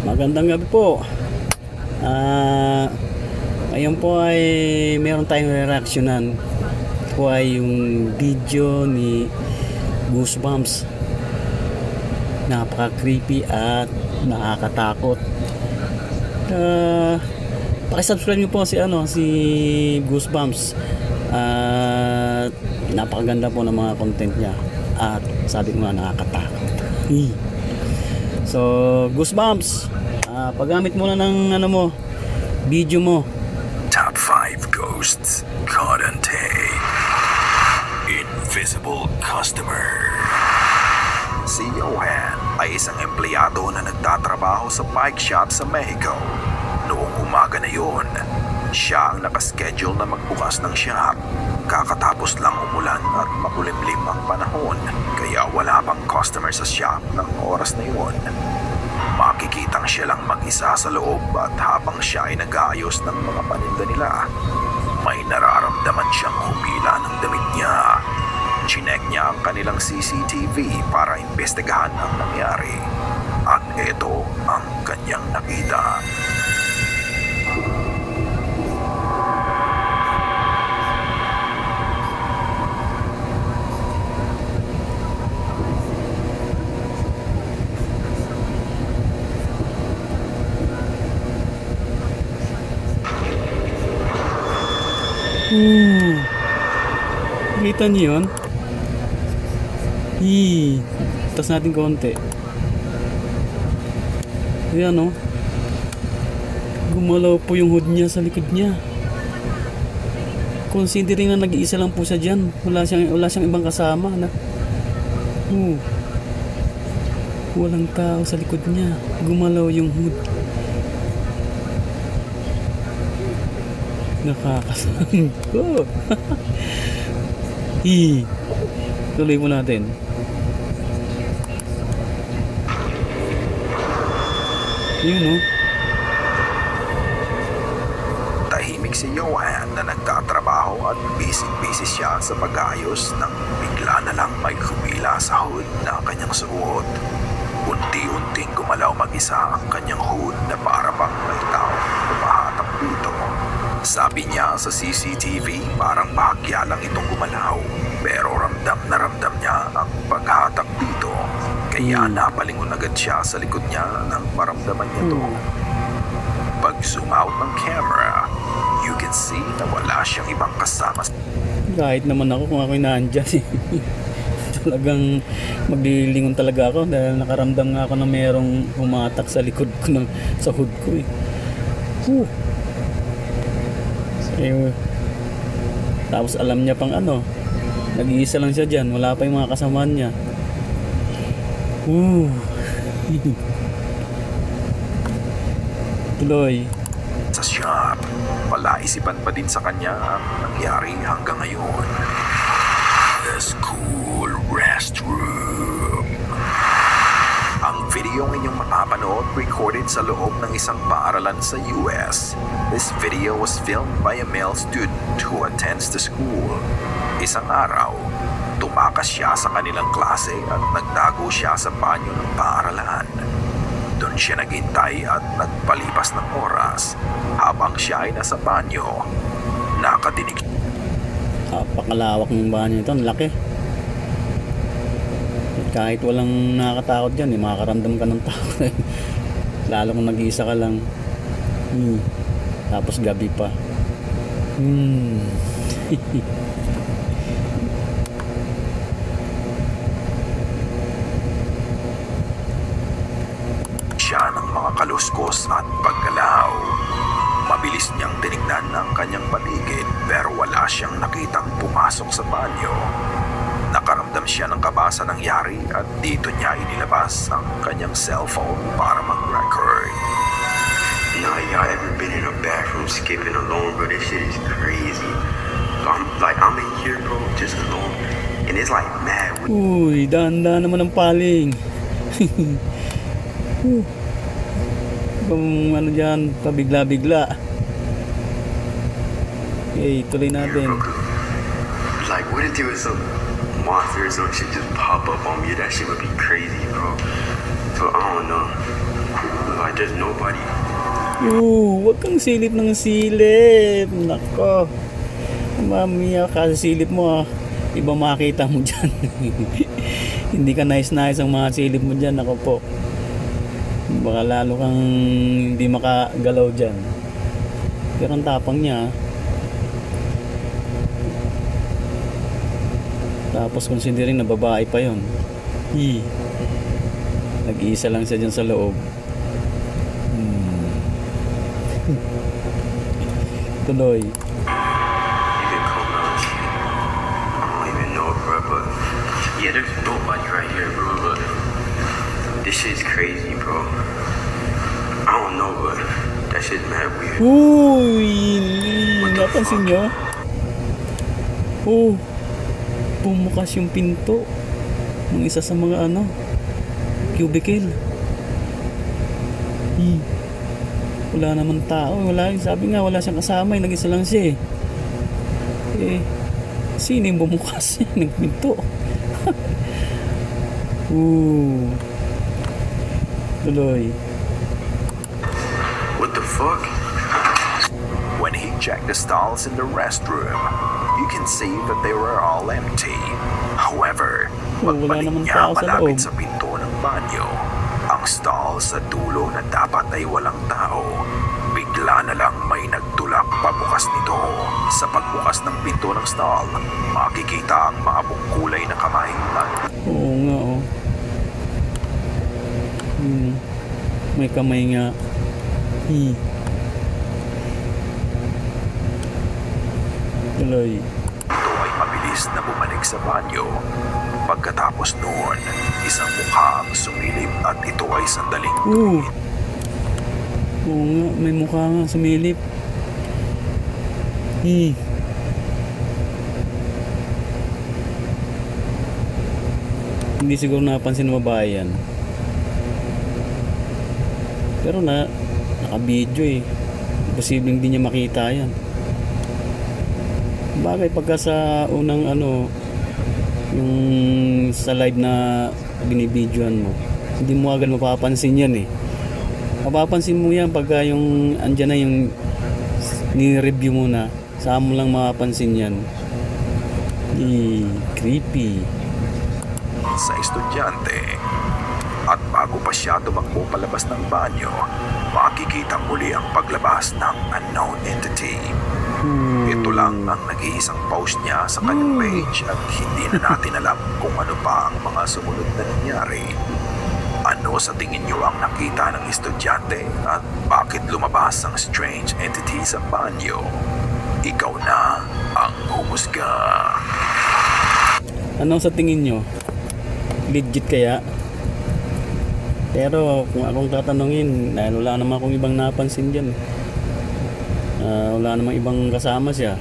Magandang gabi po. Ngayon po ay meron tayong reaksyonan. Ito po ay yung video ni Goosebumps. Napaka-creepy at nakakatakot. Paki-subscribe niyo po si Goosebumps. Napakaganda po ng mga content niya. At sabi ko nga nakakatakot. So, Goosebumps, paggamit mo na ng video mo. Top 5 ghosts caught on tape. Invisible customer. Si Johan ay isang empleyado na nagtatrabaho sa bike shop sa Mexico. Noong umaga na yun, siya ang nakaschedule na magbukas ng shop. Kakatapos lang umulan at makulimlim ang panahon, kaya wala pang customer sa shop ng oras na yun. Makikitang siya lang mag-isa sa loob at habang siya ay nag-aayos ng mga paninda nila, may nararamdaman siyang humila ng damit niya. Chinek niya ang kanilang CCTV para imbestigahan ang nangyari. At ito ang kanyang nakita. Kita niyo yun? Tas natin konti. Ayan o. Gumalaw po yung hood niya sa likod niya. Considering na nag-iisa lang po siya dyan. Wala siyang ibang kasama. Walang tao sa likod niya. Gumalaw yung hood. Nakakasang ko. Tuloy mo natin. Yun Tahimik si Johan na nagtatrabaho at busy siya sa pag-ayos nang bigla na lang may humila sa hood na kanyang suot. Unti-unting gumalaw mag-isa ang kanyang hood na para bang may tao pumahatak dito. Sabi niya sa CCTV parang bahagya lang itong gumalaw, pero ramdam na ramdam niya ang paghatak dito. Kaya napalingon agad siya sa likod niya nang maramdaman niya to. Pag zoom out ng camera, you can see na wala siyang ibang kasama. Kahit naman ako kung ako'y nandyan talagang maglilingon talaga ako dahil nakaramdam nga ako na merong humatak sa likod ko sa hood ko tapos alam niya pang nag-iisa lang siya dyan, wala pa yung mga kasamaan niya. Tuloy Sa shop, palaisipan pa din sa kanya ang nangyari hanggang ngayon. The school restroom. Ang video inyong mapapanood recorded sa loob ng isang paaralan sa US. This video was filmed by a male student who attends the school. Isang araw, tumakas siya sa kanilang klase at nagtago siya sa banyo ng paaralan. Doon siya naghintay at nagpalipas ng oras. Habang siya ay nasa banyo, nakadinig. Napakalawak ng banyo ito, ang laki. Kahit walang nakakatakot dyan, makakaramdam ka ng takot. Lalo kung nag-iisa ka lang. Tapos gabi pa. Siya ng mga kaluskos at paggalaw. Mabilis niyang tinignan ang kanyang paligid pero wala siyang nakitang pumasok sa banyo. Nakaramdam siya ng kaba sa nangyari at dito niya inilabas ang kanyang cellphone para mag-record. Nah, y'all ever been in a bathroom skipping alone, bro? This shit is crazy. I'm in here, bro, just alone, and it's like mad. Uy, dahan-dahan naman ang paling. Kung dyan, pabigla-bigla. Okay, tuloy natin. Like, what if there was some monster or some shit just pop up on me? That shit would be crazy, bro. So I don't know. Like, there's nobody. Wag kang silip ng silip. Nako. Mamaya kasi silip mo, iba makita mo dyan. Hindi ka nice ang mga silip mo dyan. Nako po. Baka lalo kang hindi makagalaw dyan. Pero ang tapang niya. Tapos considering na babae pa yon. Nag-iisa lang siya dyan sa loob. Tuloy. You can come out. I don't even know, bro, but yeah, there's nobody right here, bro. But this shit's crazy, bro. I don't know, but that shit's mad weird. Napansin nyo? Bumukas yung pinto ng isa sa mga cubicle. Wala naman tao. Sabi nga wala siyang kasama. Nag-isa lang siya sino yung bumukas ng pinto? Tuloy. What the fuck? When he checked the stalls in the restroom, you can see that they were all empty. However, wala pagbalik naman niya tao sa malapit loob. sa pinto ng banyo, ang stall sa dulo na dapat ay walang tao, bigla na lang may nagtulak pabukas nito. Sa pagbukas ng pinto ng stall, makikita ang maabong kulay na kamay. Oo nga may kamay nga. Tuloy. Ito ay mabilis na bumalik sa banyo. Pagkatapos noon, isang mukha ang sumilip at ito ay sandaling Oo nga, may mukha nga sumilip. Hindi siguro napansin ng babae yan. Pero naka-video Posibleng di niya makita yan. Bagay pagka sa unang yung sa live na binibidyoan mo, hindi mo agad mapapansin yan mapapansin mo yan pagka yung andyan na yung ni-review mo na, saan mo lang mapapansin yan. Creepy sa estudyante. At bago pa siya tumakbo palabas ng banyo, makikita muli ang paglabas ng unknown entity. Ito lang ang nag-iisang post niya sa kanyang page at hindi na natin alam kung ano pa ang mga sumunod na nangyari. Ano sa tingin niyo ang nakita ng estudyante at bakit lumabas ang strange entity sa banyo? Ikaw na ang humusga. Ano sa tingin nyo? Legit kaya? Pero kung akong tatanungin, dahil wala naman akong ibang napansin dyan. Wala namang ibang kasama siya.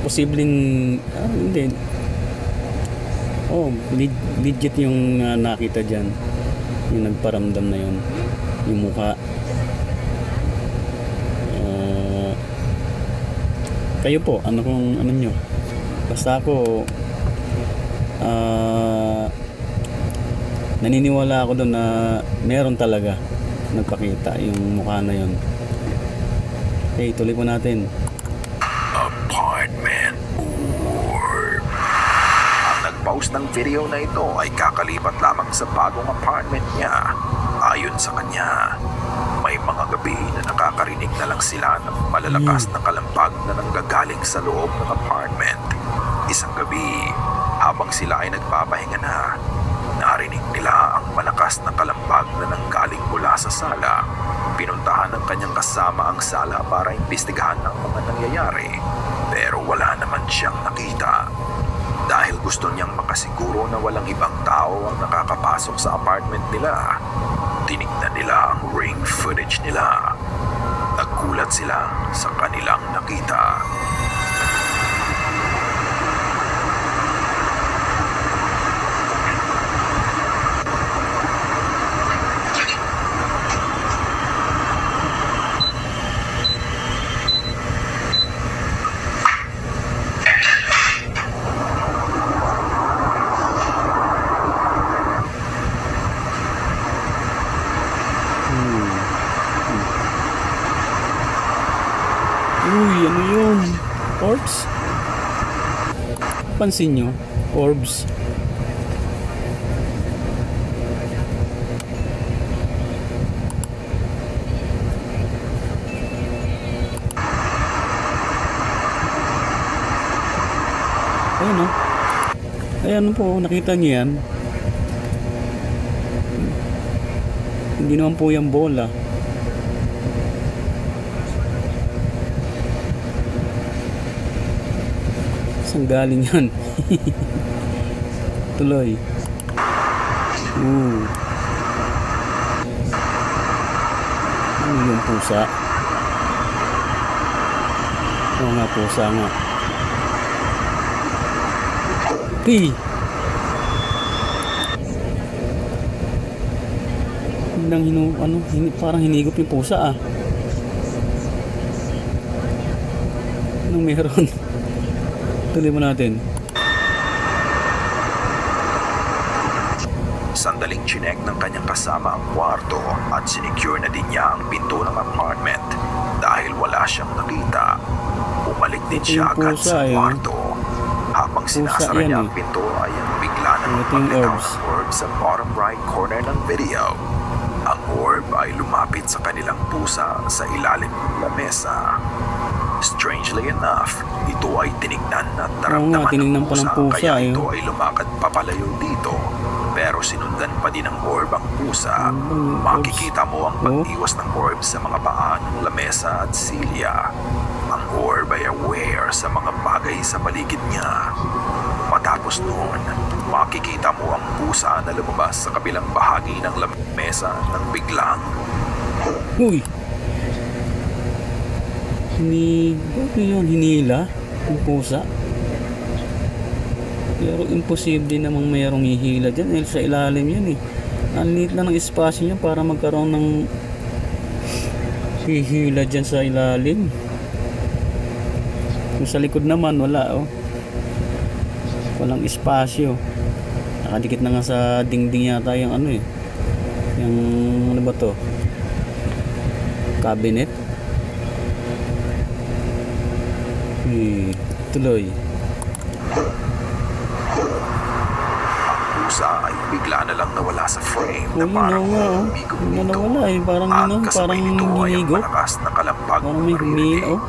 Posibleng hindi. Legit yung nakita dyan. Yung nagparamdam na yun. Yung mukha. Kayo po, ano nyo? Basta ako naniniwala ako doon na meron talaga nagpakita yung mukha na yun. Okay, tuloy po natin. Apartment Orb. Ang nag-post ng video na ito ay kakalipat lamang sa bagong apartment niya. Ayon sa kanya, may mga gabi na nakakarinig na lang sila ng malalakas na kalampag na nanggagaling sa loob ng apartment. Isang gabi, habang sila ay nagpapahinga na, narinig nila ang malakas na kalampag na nanggaling mula sa sala. Pinuntahan ng kanyang kasama ang sala para imbestigahan ang mga nangyayari, pero wala naman siyang nakita. Dahil gusto niyang makasiguro na walang ibang tao ang nakakapasok sa apartment nila, tinignan nila ang ring footage nila. Nagkulat sila sa kanilang nakita. Uy, ano yun? Orbs? Pansin nyo? Orbs. Ayan o. Ayan po, nakita niyo yan. Hindi naman po yung bola. Saan galing yan? Tuloy. Ano yung pusa? Oo nga, pusa nga. Parang hinigop yung pusa ah. Anong meron? Tuloy mo natin. Sandaling chinek ng kanyang kasama ang kwarto at sinecure na din niya ang pinto ng apartment dahil wala siyang nakita. Bumalik din siya agad sa kwarto. Habang sinasara niya ang pinto ay bigla nang maglitaw ng orb sa bottom right corner ng video. Ang orb ay lumapit sa kanilang pusa sa ilalim ng lamesa. Strangely enough, ito ay tinignan at naramdaman ng pusa kaya ito ay lumakad papalayo dito. Pero sinundan pa din ng orb ang pusa. Makikita mo ang pag-iwas ng orb sa mga paa ng lamesa at silya. Ang orb ay aware sa mga bagay sa paligid niya. Matapos noon, makikita mo ang pusa na lumabas sa kabilang bahagi ng lamesa nang biglang. Uy! Hinila yung pusa. Pero imposible namang mayroong hihila dyan dahil sa ilalim yan eh. Ang liit lang ng espasyo niya para magkaroon ng hihila dyan sa ilalim. Kung sa likod naman wala oh. Walang espasyo. Nakadikit na nga sa dingding yata yung ano eh. Yung ano ba to? Cabinet. Tuloy. Ang pusa ay bigla na lang nawala sa frame na parang humigop nito. Nawala eh. Parang Kasabay nito ay ang hinigop. malakas na kalampag Parang may maririnig. humil, oh.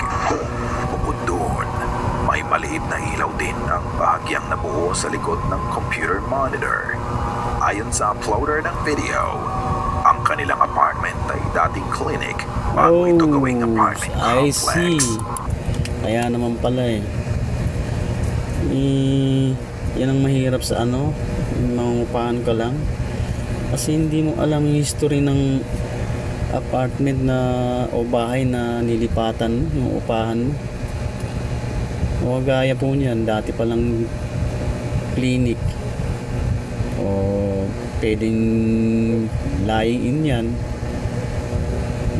Bukod doon, may maliit na ilaw din ang bahagyang nabuo sa likod ng computer monitor. Ayon sa uploader ng video, ang kanilang apartment ay dating clinic bago ito gawing apartment I complex. see. Kaya naman pala eh. Yan ang mahirap sa ano, mangungupahan ka lang. Kasi hindi mo alam yung history ng apartment na o bahay na nilipatan mo, yung upahan mo. O gaya po niyan, dati palang clinic. O pwedeng lying in yan.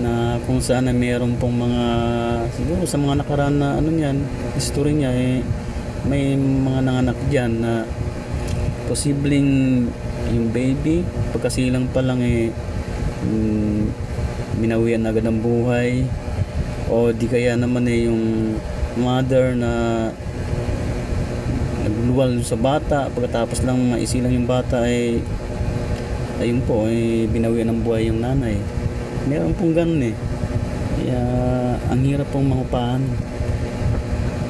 Na kung saan na meron pong mga siguro sa mga nakaraan na ano niyan, history niya eh, may mga nanganak diyan na posibleng yung baby pagkasilang pa lang eh binawian agad ng buhay o di kaya naman eh yung mother na nagluwal sa bata pagkatapos lang maisilang yung bata ay ayun po eh binawian ng buhay yung nanay. Meron pong ganun eh. Kaya ang hirap pong mangupahan.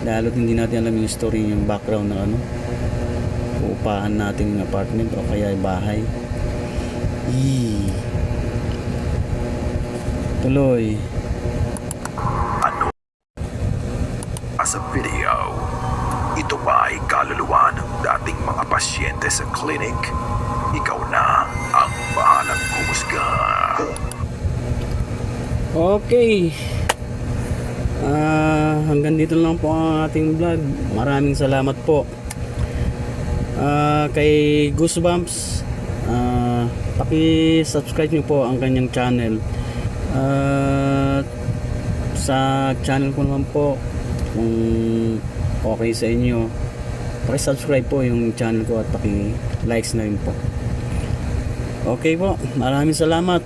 Lalo't hindi natin alam yung story, yung background ng ano. Uupahan natin yung apartment o kaya bahay. Tuloy. Ano? As a video, ito ba ay kaluluwa ng dating mga pasyente sa clinic? Ikaw na ang bahalang humusga. Okay. Hanggang dito lang po ang ating vlog. Maraming salamat po. Kay Goosebumps, paki-subscribe nyo po ang kanyang channel. Sa channel ko naman po, kung okay sa inyo, paki-subscribe po yung channel ko at paki-likes na rin po. Okay po, maraming salamat.